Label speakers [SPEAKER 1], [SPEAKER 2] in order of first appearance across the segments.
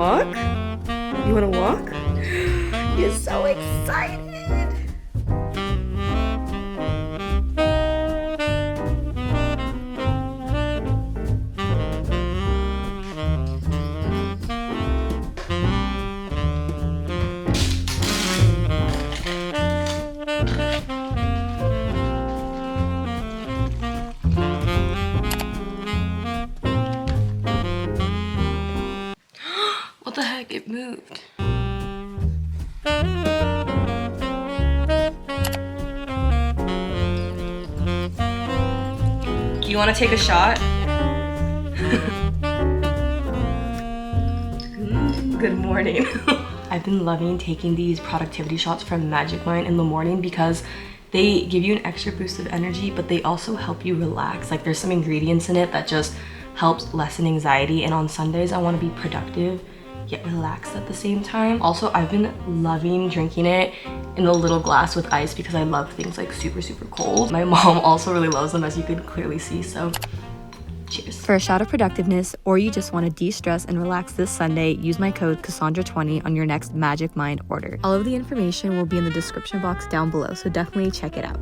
[SPEAKER 1] walk? You wanna walk? You're so excited! What the heck? It moved. Do you want to take a shot? Good morning. I've been loving taking these productivity shots from Magic Mind in the morning because they give you an extra boost of energy, but they also help you relax. Like there's some ingredients in it that just helps lessen anxiety, and on Sundays I want to be productive yet relaxed at the same time. Also, I've been loving drinking it in a little glass with ice because I love things like super cold. My mom also really loves them, as you can clearly see, so cheers.
[SPEAKER 2] For a shot of productiveness, or you just want to de-stress and relax this Sunday, use my code Cassandra20 on your next Magic Mind order. All of the information will be in the description box down below, so definitely check it out.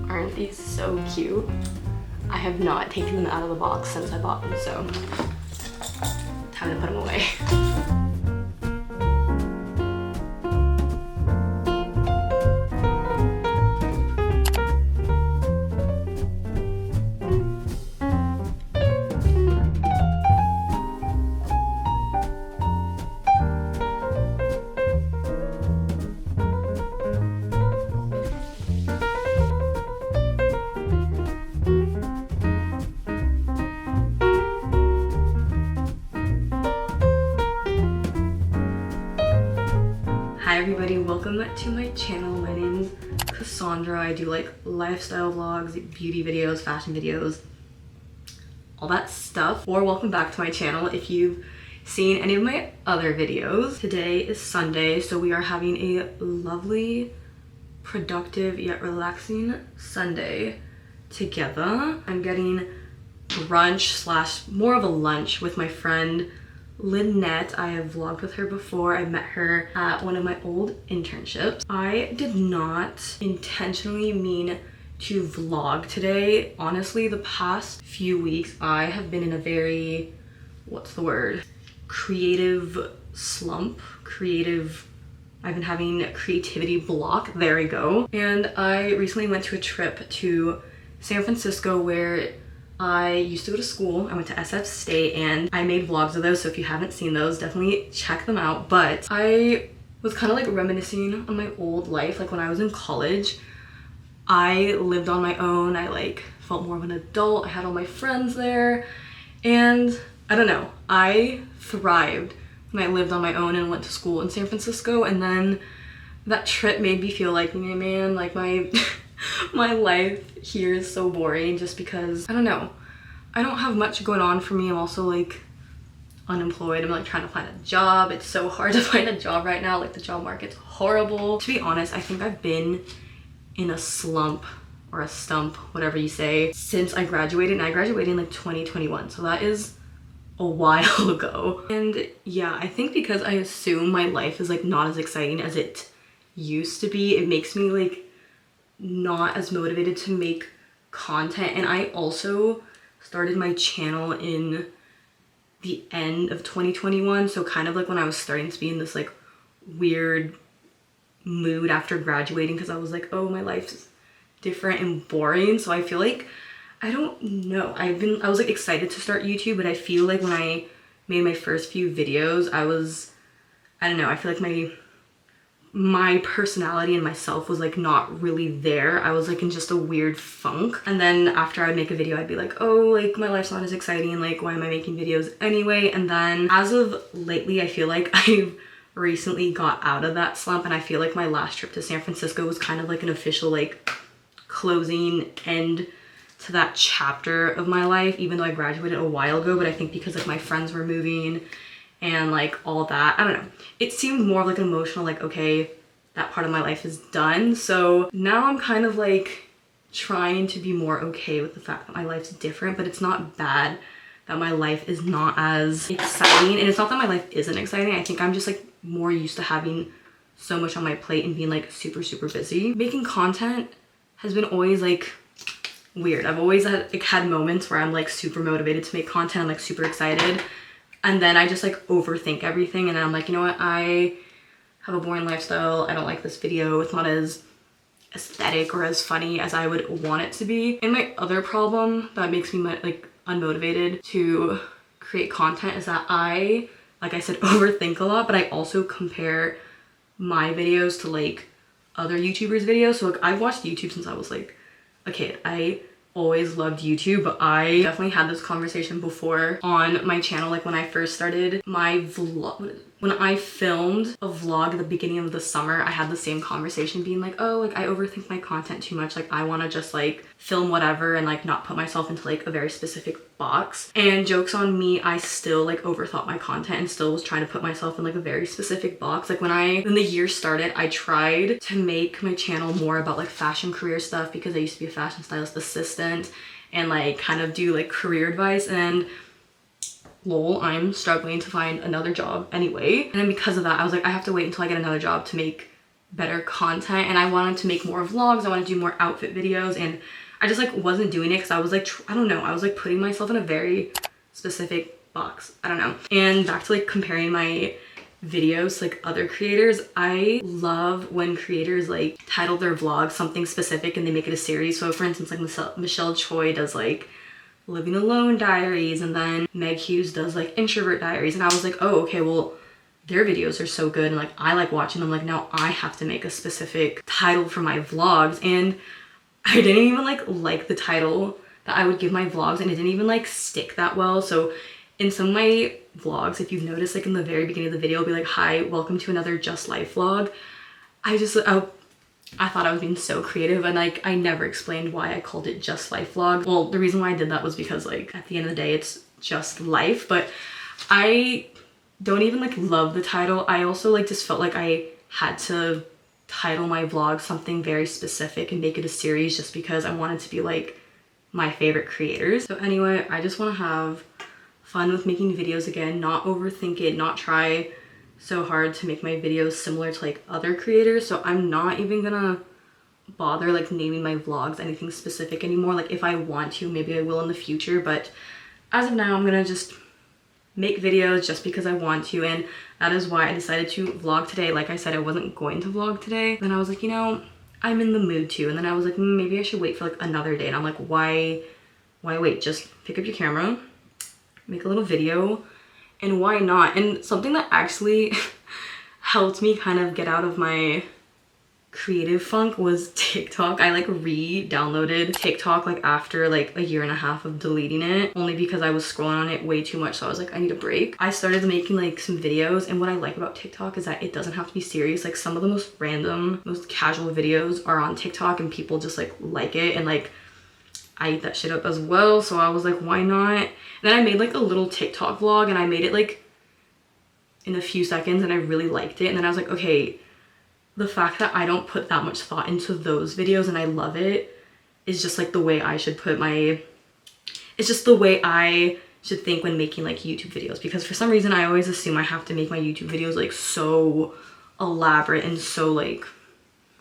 [SPEAKER 1] Aren't these so cute? I have not taken them out of the box since I bought them, so time to put them away. Hi everybody, welcome to my channel. My name's Cassandra. I do like lifestyle vlogs, beauty videos, fashion videos, all that stuff. Or welcome back to my channel if you've seen any of my other videos. Today is Sunday, so we are having a lovely, productive yet relaxing Sunday together. I'm getting brunch slash more of a lunch with my friend Lynette. I have vlogged with her before. I met her at one of my old internships. I did not intentionally mean to vlog today. Honestly, the past few weeks I have been in a very, what's the word? Creative slump. I've been having a creativity block. There we go. And I recently went to a trip to San Francisco where I used to go to school. I went to SF State and I made vlogs of those, so if you haven't seen those, definitely check them out. But I was kind of like reminiscing on my old life. Like when I was in college, I lived on my own. I like felt more of an adult. I had all my friends there, and I don't know, I thrived when I lived on my own and went to school in San Francisco. And then that trip made me feel like, man, like my my life here is so boring, just because I don't know, I don't have much going on for me. I'm also like unemployed. I'm like trying to find a job. It's so hard to find a job right now. Like the job market's horrible. To be honest, I think I've been in a slump or a stump, whatever you say, since I graduated. And I graduated in like 2021, so that is a while ago. And yeah, I think because I assume my life is like not as exciting as it used to be, it makes me like not as motivated to make content. And I also started my channel in the end of 2021, so kind of like when I was starting to be in this like weird mood after graduating, because I was like, oh, my life's different and boring. So I feel like, I don't know, I was like excited to start YouTube, but I feel like when I made my first few videos, I don't know, I feel like my personality and myself was like not really there. I was like in just a weird funk. And then after I'd make a video, I'd be like, oh, like my life's not as exciting, like why am I making videos anyway? And then as of lately, I feel like I've recently got out of that slump, and I feel like my last trip to San Francisco was kind of like an official like closing end to that chapter of my life, even though I graduated a while ago. But I think because like my friends were moving and like all that, I don't know, it seemed more of like an emotional, like, okay, that part of my life is done. So now I'm kind of like trying to be more okay with the fact that my life's different, but it's not bad that my life is not as exciting. And it's not that my life isn't exciting. I think I'm just like more used to having so much on my plate and being like super busy. Making content has been always like weird. I've always had moments where I'm like super motivated to make content. I'm like super excited. And then I just like overthink everything. And then I'm like, you know what? I have a boring lifestyle. I don't like this video. It's not as aesthetic or as funny as I would want it to be. And my other problem that makes me like unmotivated to create content is that I, like I said, overthink a lot, but I also compare my videos to like other YouTubers' videos. So like I've watched YouTube since I was like a kid. I always loved YouTube, but I definitely had this conversation before on my channel. Like when I first started my vlog, when I filmed a vlog at the beginning of the summer, I had the same conversation being like, oh, like I overthink my content too much. Like I want to just like film whatever and like not put myself into like a very specific box. And jokes on me, I still like overthought my content and still was trying to put myself in like a very specific box. Like when the year started, I tried to make my channel more about like fashion career stuff because I used to be a fashion stylist assistant and like kind of do like career advice, and lol, I'm struggling to find another job anyway. And then because of that, I was like, I have to wait until I get another job to make better content. And I wanted to make more vlogs. I wanted to do more outfit videos. And I just like wasn't doing it because I was like, I don't know. I was like putting myself in a very specific box. I don't know. And back to like comparing my videos to like other creators. I love when creators like title their vlogs something specific and they make it a series. So for instance, like Michelle Choi does like Living Alone Diaries, and then Meg Hughes does like Introvert Diaries. And I was like, oh, okay, well, their videos are so good and like I like watching them. Like now I have to make a specific title for my vlogs. And I didn't even like the title that I would give my vlogs, and it didn't even like stick that well. So in some of my vlogs, if you've noticed, like in the very beginning of the video, it'll be like, hi, welcome to another Just Life vlog. I thought I was being so creative, and like I never explained why I called it Just Life vlog. Well, the reason why I did that was because like at the end of the day, it's just life. But I don't even like love the title. I also like just felt like I had to title my vlog something very specific and make it a series just because I wanted to be like my favorite creators. So anyway, I just want to have fun with making videos again, not overthink it, not try so hard to make my videos similar to like other creators. So I'm not even gonna bother like naming my vlogs anything specific anymore. Like if I want to, maybe I will in the future, but as of now, I'm gonna just make videos just because I want to. And that is why I decided to vlog today. Like I said, I wasn't going to vlog today. Then I was like, you know, I'm in the mood to. And then I was like, maybe I should wait for like another day. And I'm like, why wait? Just pick up your camera, make a little video, and why not? And something that actually helped me kind of get out of my creative funk was TikTok. I like re-downloaded TikTok like after like a year and a half of deleting it, only because I was scrolling on it way too much. So I was like, I need a break. I started making like some videos, and what I like about TikTok is that it doesn't have to be serious. Like some of the most random, most casual videos are on TikTok, and people just like it, and like I eat that shit up as well. So I was like, why not? And then I made like a little TikTok vlog, and I made it like in a few seconds, and I really liked it. And then I was like, okay, the fact that I don't put that much thought into those videos and I love it is just like the way I should put my, it's just the way I should think when making like YouTube videos. Because for some reason I always assume I have to make my YouTube videos like so elaborate and so like,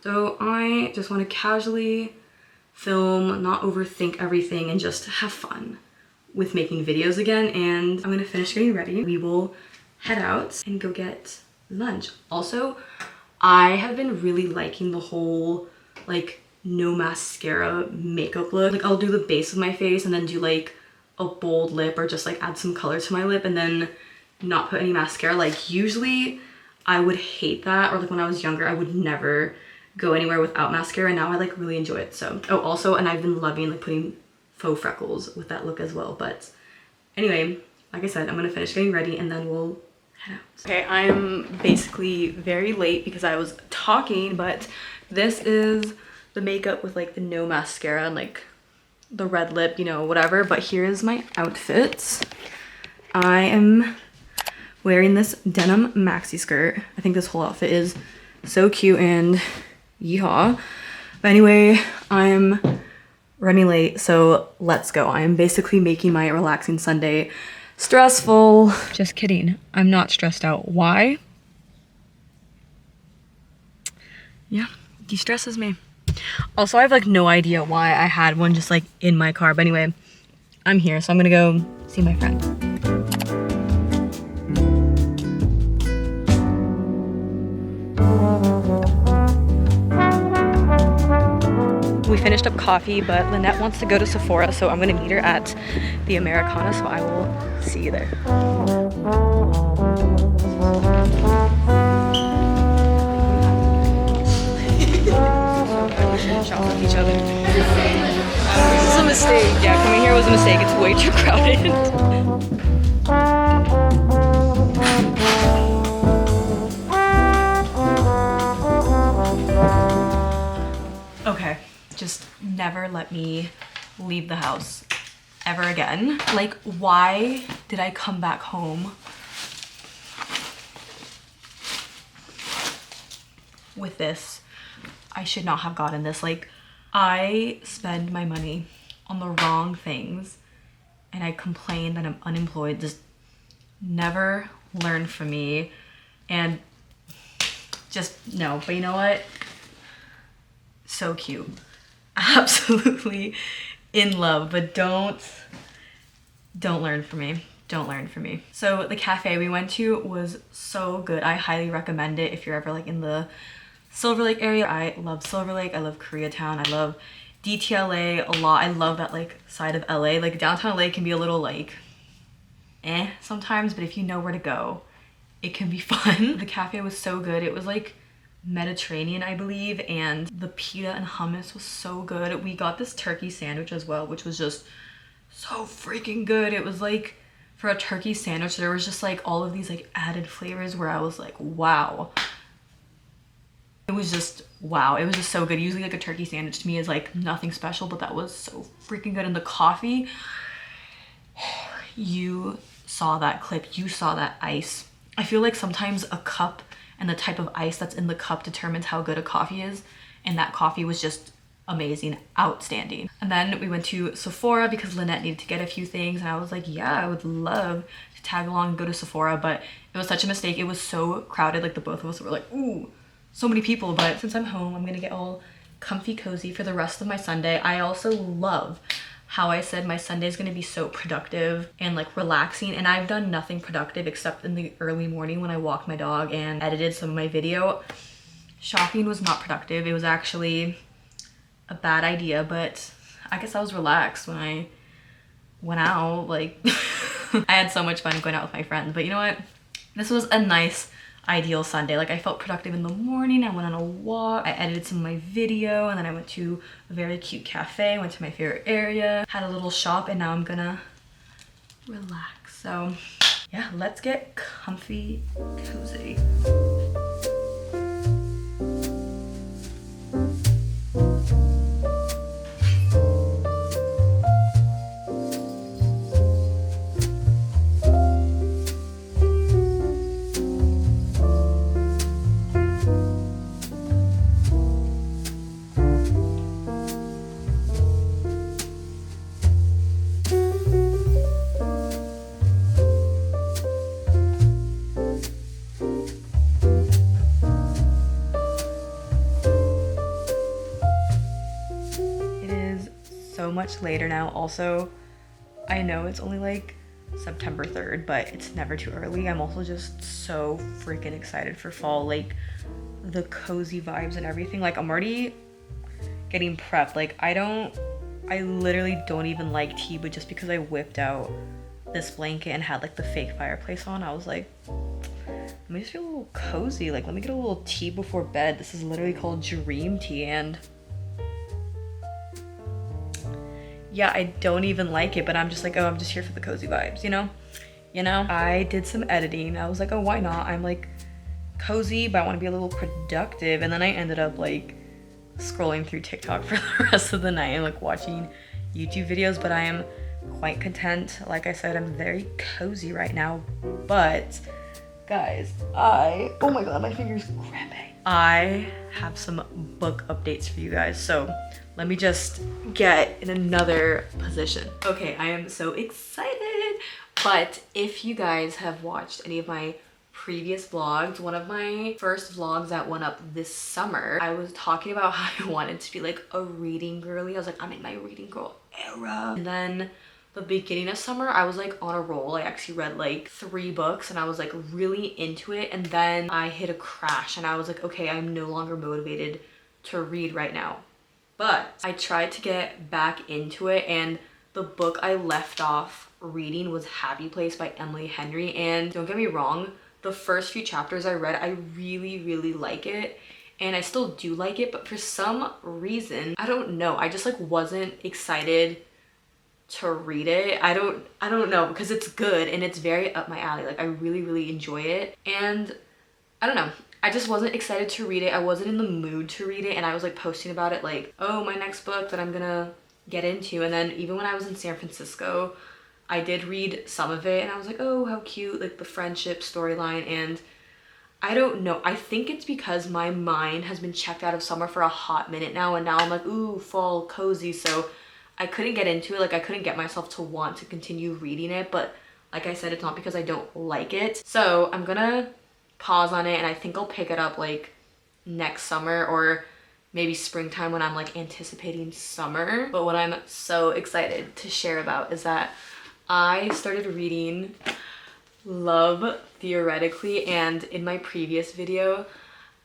[SPEAKER 1] so I just want to casually film, not overthink everything, and just have fun with making videos again. And I'm gonna finish getting ready. We will head out and go get lunch. Also, I have been really liking the whole like no mascara makeup look. Like I'll do the base of my face and then do like a bold lip or just like add some color to my lip and then not put any mascara. Like usually I would hate that, or like when I was younger I would never go anywhere without mascara. Now I like really enjoy it. So oh, also, and I've been loving like putting faux freckles with that look as well. But anyway, like I said, I'm gonna finish getting ready and then we'll head out. Okay, I'm basically very late because I was talking, but this is the makeup with like the no mascara and like the red lip, you know, whatever. But here's my outfits. I am wearing this denim maxi skirt. I think this whole outfit is so cute and yeehaw. But anyway, I'm running late, so let's go. I am basically making my relaxing Sunday stressful. Just kidding. I'm not stressed out. Why? Yeah, de-stresses me. Also, I have like no idea why I had one just like in my car. But anyway, I'm here, so I'm gonna go see my friend. We finished up coffee, but Lynette wants to go to Sephora, so I'm gonna meet her at the Americana, so I will see you there. We shouldn't shop with each other. This is a mistake. Yeah, coming here was a mistake. It's way too crowded. Okay, just never let me leave the house ever again. Like, why did I come back home with this? I should not have gotten this. Like, I spend my money on the wrong things and I complain that I'm unemployed. Just never learn from me and just no. But you know what? So cute. Absolutely in love, but don't learn from me. Don't learn from me. So the cafe we went to was so good. I highly recommend it if you're ever like in the Silver Lake area. I love Silver Lake. I love Koreatown. I love DTLA a lot. I love that like side of LA. Like downtown LA can be a little like sometimes, but if you know where to go, it can be fun. The cafe was so good. It was like Mediterranean, I believe, and the pita and hummus was so good. We got this turkey sandwich as well, which was just so freaking good. It was like, for a turkey sandwich, there was just like all of these like added flavors where I was like, wow. It was just wow. It was just so good. Usually like a turkey sandwich to me is like nothing special, but that was so freaking good. And the coffee, you saw that clip, you saw that ice. I feel like sometimes a cup and the type of ice that's in the cup determines how good a coffee is, and that coffee was just amazing, outstanding. And then we went to Sephora because Lynette needed to get a few things, and I was like, yeah, I would love to tag along and go to Sephora, but it was such a mistake. It was so crowded. Like the both of us were like, ooh, so many people. But since I'm home, I'm gonna get all comfy cozy for the rest of my Sunday. I also love how I said my Sunday is gonna be so productive and like relaxing, and I've done nothing productive except in the early morning when I walked my dog and edited some of my video. Shopping was not productive. It was actually a bad idea, but I guess I was relaxed when I went out. Like I had so much fun going out with my friends. But you know what? This was a nice ideal Sunday. Like I felt productive in the morning. I went on a walk, I edited some of my video, and then I went to a very cute cafe, went to my favorite area, had a little shop, and now I'm gonna relax. So yeah, let's get comfy cozy. Much later now. Also, I know it's only like September 3rd, but it's never too early. I'm also just so freaking excited for fall, like the cozy vibes and everything. Like I'm already getting prepped. Like I literally don't even like tea, but just because I whipped out this blanket and had like the fake fireplace on, I was like, let me just feel a little cozy. Like let me get a little tea before bed. This is literally called dream tea, and yeah, I don't even like it, but I'm just like, oh, I'm just here for the cozy vibes, you know? I did some editing. I was like, oh, why not? I'm like cozy, but I want to be a little productive. And then I ended up like scrolling through TikTok for the rest of the night and like watching YouTube videos, but I am quite content. Like I said, I'm very cozy right now, but guys, oh my god, my finger's cramping. I have some book updates for you guys, so let me just get in another position. Okay, I am so excited. But if you guys have watched any of my previous vlogs, one of my first vlogs that went up this summer, I was talking about how I wanted to be like a reading girly. I was like, I'm in my reading girl era. And then the beginning of summer, I was like on a roll. I actually read like 3 books and I was like really into it. And then I hit a crash and I was like, okay, I'm no longer motivated to read right now. But I tried to get back into it, and the book I left off reading was Happy Place by Emily Henry. And don't get me wrong, the first few chapters I read, I really like it. And I still do like it, but for some reason, I don't know, I just like wasn't excited to read it. I don't know, because it's good and it's very up my alley. Like I really enjoy it. And I don't know, I just wasn't excited to read it. I wasn't in the mood to read it, and I was like posting about it like, oh, my next book that I'm gonna get into. And then even when I was in San Francisco, I did read some of it and I was like, oh, how cute, like the friendship storyline. And I don't know, I think it's because my mind has been checked out of summer for a hot minute now, and now I'm like, ooh, fall, cozy. So I couldn't get into it. Like I couldn't get myself to want to continue reading it. But like I said, it's not because I don't like it. So I'm gonna pause on it, and I think I'll pick it up like next summer or maybe springtime when I'm like anticipating summer. But what I'm so excited to share about is that I started reading Love Theoretically, and in my previous video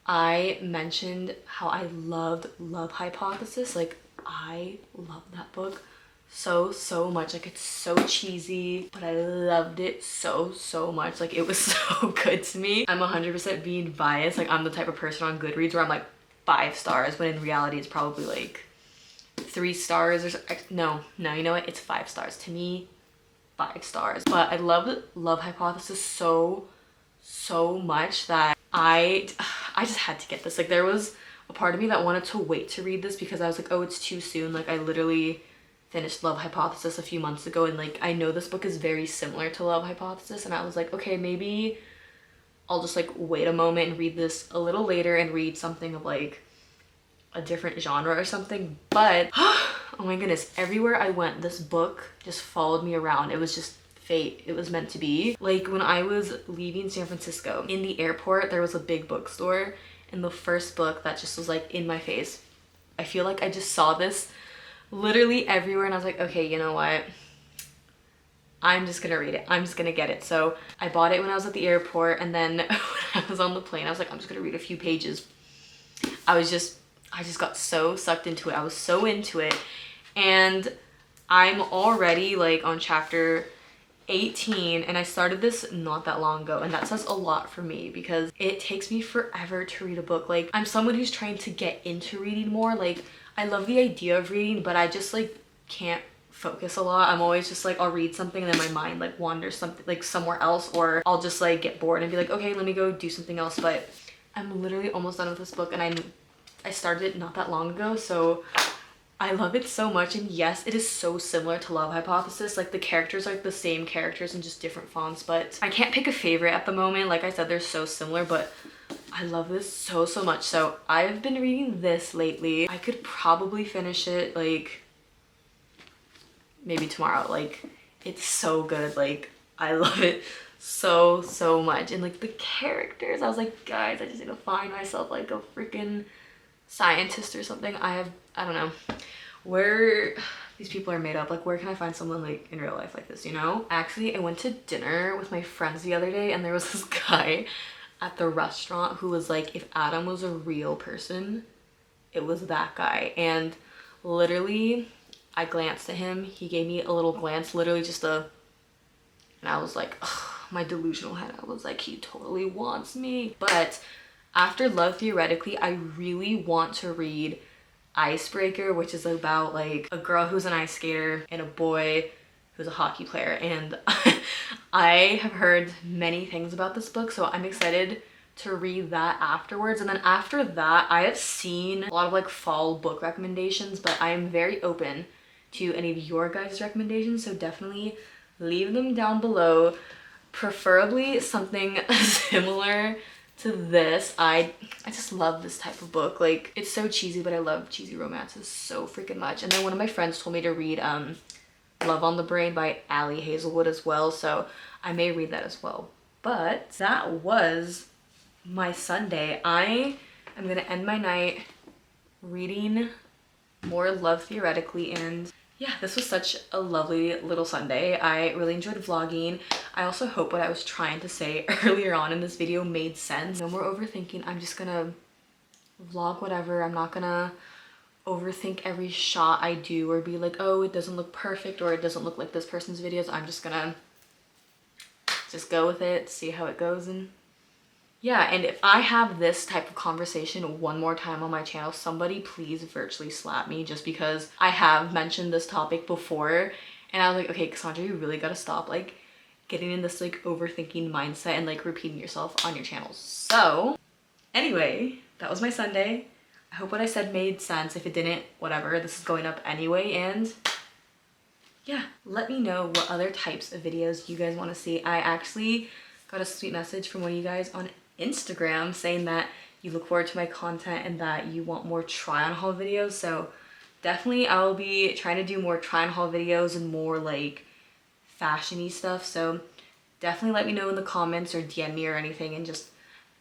[SPEAKER 1] I mentioned how I loved Love Hypothesis. Like I love that book so much. Like it's so cheesy, but I loved it so much. Like it was so good to me. I'm 100% being biased. Like I'm the type of person on Goodreads where I'm like 5 stars, when in reality it's probably like 3 stars or no, you know what, it's 5 stars to me. 5 stars. But I loved Love Hypothesis so much that I just had to get this. Like there was a part of me that wanted to wait to read this because I was like, oh, it's too soon. Like I literally finished Love Hypothesis a few months ago, and like I know this book is very similar to Love Hypothesis, and I was like, okay, maybe I'll just like wait a moment and read this a little later and read something of like a different genre or something. But oh my goodness, everywhere I went this book just followed me around. It was just fate. It was meant to be. Like when I was leaving San Francisco, in the airport there was a big bookstore, and the first book that just was like in my face, I feel like I just saw this literally everywhere, and I was like, okay, you know what, I'm just gonna read it. I'm just gonna get it. So I bought it when I was at the airport, and then when I was on the plane I was like, I'm just gonna read a few pages. I just got so sucked into it. I was so into it, and I'm already like on chapter 18, and I started this not that long ago, and that says a lot for me because it takes me forever to read a book. Like I'm someone who's trying to get into reading more. Like I love the idea of reading, but I just like can't focus a lot. I'm always just like, I'll read something and then my mind like wanders something like somewhere else, or I'll just like get bored and be like, okay, let me go do something else. But I'm literally almost done with this book, and I started it not that long ago, so I love it so much. And yes, it is so similar to Love Hypothesis. Like the characters are like the same characters in just different fonts, but I can't pick a favorite at the moment. Like I said, they're so similar, but I love this so much. So I've been reading this lately. I could probably finish it like maybe tomorrow. Like it's so good. Like I love it so much. And like the characters, I was like, guys, I just need to find myself like a freaking scientist or something. I don't know where these people are made up. Like where can I find someone like in real life like this, you know? Actually, I went to dinner with my friends the other day, and there was this guy at the restaurant who was like, if Adam was a real person, it was that guy. And literally I glanced at him, he gave me a little glance, literally just and I was like, ugh, my delusional head, I was like, he totally wants me. But after Love Theoretically, I really want to read Icebreaker, which is about like a girl who's an ice skater and a boy who's a hockey player. And I have heard many things about this book, so I'm excited to read that afterwards. And then after that, I have seen a lot of like fall book recommendations, but I am very open to any of your guys' recommendations, so definitely leave them down below. Preferably something similar to this. I just love this type of book. Like, it's so cheesy, but I love cheesy romances so freaking much. And then one of my friends told me to read Love on the Brain by Hazelwood as well, so I may read that as well. But that was my Sunday. I am gonna end my night reading more Love Theoretically, and yeah, this was such a lovely little Sunday. I really enjoyed vlogging. I also hope what I was trying to say earlier on in this video made sense. No more overthinking. I'm just gonna vlog whatever. I'm not gonna overthink every shot I do or be like, oh, it doesn't look perfect or it doesn't look like this person's videos. I'm just gonna just go with it, see how it goes. And yeah, and if I have this type of conversation one more time on my channel, somebody please virtually slap me, just because I have mentioned this topic before and I was like, okay, Cassandra, you really gotta stop like getting in this like overthinking mindset and like repeating yourself on your channel. So anyway, that was my Sunday. I hope what I said made sense. If it didn't, whatever, this is going up anyway. And yeah, let me know what other types of videos you guys want to see. I actually got a sweet message from one of you guys on Instagram saying that you look forward to my content and that you want more try on haul videos. So definitely I'll be trying to do more try on haul videos and more like fashion-y stuff. So definitely let me know in the comments or DM me or anything and just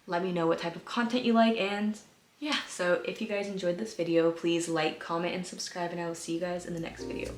[SPEAKER 1] let me know what type of content you like. And yeah, so if you guys enjoyed this video, please like, comment, and subscribe, and I will see you guys in the next video.